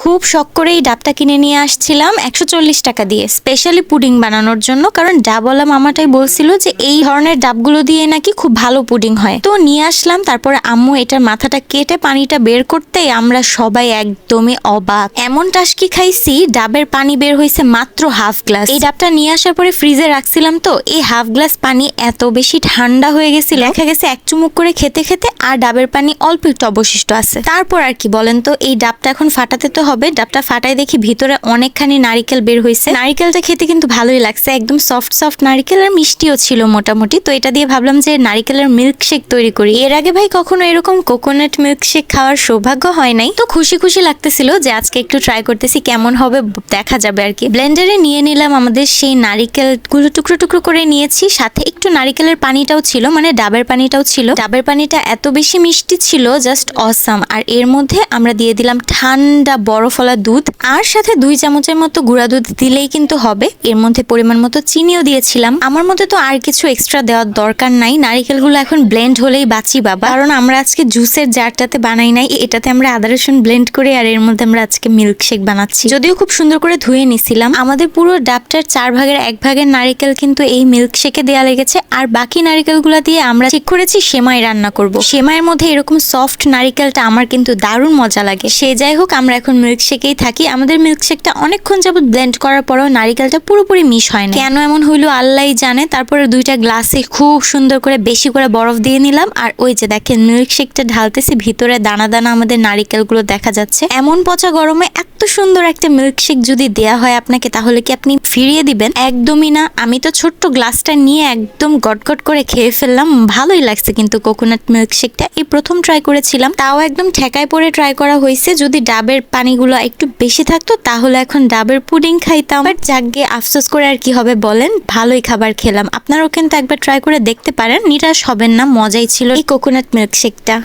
খুব শখ করে এই ডাবটা কিনে নিয়ে আসছিলাম 140 টাকা দিয়ে, স্পেশালি পুডিং বানানোর জন্য। কারণ ডাবওয়ালা মামাটাই বলছিল যে এই ধরনের ডাবগুলো দিয়ে নাকি খুব ভালো পুডিং হয়। তো নিয়ে আসলাম, তারপরে আম্মু এটার মাথাটা কেটে পানিটা বের করতেই আমরা সবাই একদমই অবাক। এমন টাসকি খাইছি, ডাবের পানি বের হয়েছে মাত্র হাফ গ্লাস। এই ডাবটা নিয়ে আসার পরে ফ্রিজে রাখছিলাম, তো এই হাফ গ্লাস পানি এত বেশি ঠান্ডা হয়ে গেছিল, দেখা গেছে এক চুমুক করে খেতে খেতে আর ডাবের পানি অল্প একটু অবশিষ্ট আছে। তারপর আর কি বলেন তো, এই ডাবটা এখন ফাটাতে তো হবে। ডাবটা ফাটাই দেখি ভিতরে অনেকখানি নারিকেল বের হয়েছে। নারিকেলটা খেতে কিন্তু ভালোই লাগছে, একদম সফট সফট নারিকেল আর মিষ্টিও ছিল মোটামুটি। তো এটা দিয়ে ভাবলাম যে নারিকেলের মিল্কশেক তৈরি করি। এর আগে ভাই কখনো এরকম কোকোনাট মিল্কশেক খাওয়ার সৌভাগ্য হয় নাই, তো খুশি খুশি লাগতেছিল যে আজকে একটু ট্রাই করতেছি, কেমন হবে দেখা যাবে আর কি। ব্লেন্ডারে নিয়ে নিলাম আমাদের সেই নারিকেল গুলো, টুকরো টুকরো করে নিয়েছি, সাথে একটু নারিকেলের পানিটাও ছিল, মানে ডাবের পানিটাও ছিল। ডাবের পানিটা এত বেশি মিষ্টি ছিল, জাস্ট অসাম। আর এর মধ্যে আমরা দিয়ে দিলাম ঠান্ডা বরফওয়ালা দুধ, আর সাথে 2 চামচের মতো গুঁড়া দুধ দিলেই কিন্তু হবে। এর মধ্যে পরিমাণ মতো চিনিও দিয়েছিলাম। আমার মধ্যে তো আর কিছু এক্সট্রা দেওয়ার দরকার নাই, নারিকেলগুলো এখন ব্লেন্ড হলেই বাঁচি বাবা। কারণ আমরা আজকে জুসের জারটাতে বানাই নাই, এটাতে আমরা আদা রসুন ব্লেন্ড করে আর এর মধ্যে আমরা আজকে মিল্কশেক বানাচ্ছি। যদিও খুব সুন্দর করে ধুয়ে নিছিলাম। আমাদের পুরো ডাবটার 4 ভাগের 1 ভাগের নারিকেল কিন্তু এই মিল্কশেকে দেওয়া লেগেছে, আর বাকি নারিকেলগুলো দিয়ে আমরা ঠিক করেছি সেমাই রান্না করব। সেমাইয়ের মধ্যে এরকম সফট নারিকেলটা আমার কিন্তু দারুণ মজা লাগে। সে যাই হোক, আমরা এখন মিল্কশেকেই থাকি। আমাদের মিল্কশেকটা অনেকক্ষণ যাবত ব্লেন্ড করার পরেও নারিকেলটা পুরোপুরি মিশ হয় না, কেন এমন হইলো আল্লাহই জানে। তারপরে 2টা গ্লাসে খুব সুন্দর করে বেশি করে বরফ দিয়ে নিলাম, আর ওই যে দেখেন মিল্কশেকটা ঢালতেছি, ভিতরে দানা দানা আমাদের নারিকেলগুলো দেখা যাচ্ছে। এমন পচা গরমে এত সুন্দর একটা মিল্কশেক যদি দেয়া হয় আপনাকে, তাহলে কি আপনি ফিরিয়ে দিবেন? একদমই না। আমি তো ছোট্ট গ্লাসটা নিয়ে একদম গটগট করে খেয়ে ফেললাম। ভালোই লাগছে কিন্তু কোকোনাট মিল্কশেকটা, এই প্রথম ট্রাই করেছিলাম, তাও একদম ঠেকায় পরে ট্রাই করা হয়েছে। যদি ডাবের পানিগুলো একটু বেশি থাকতো তাহলে এখন ডাবের পুডিং খাইতাম। বাট যাকে আফসোস করে আর কি হবে বলেন, ভালোই খাবার খেলাম। আপনারাও কিন্তু একবার ট্রাই করে দেখতে পারেন, নিরাশ হবেন না, মজাই ছিল এই কোকোনাট মিল্কশেকটা।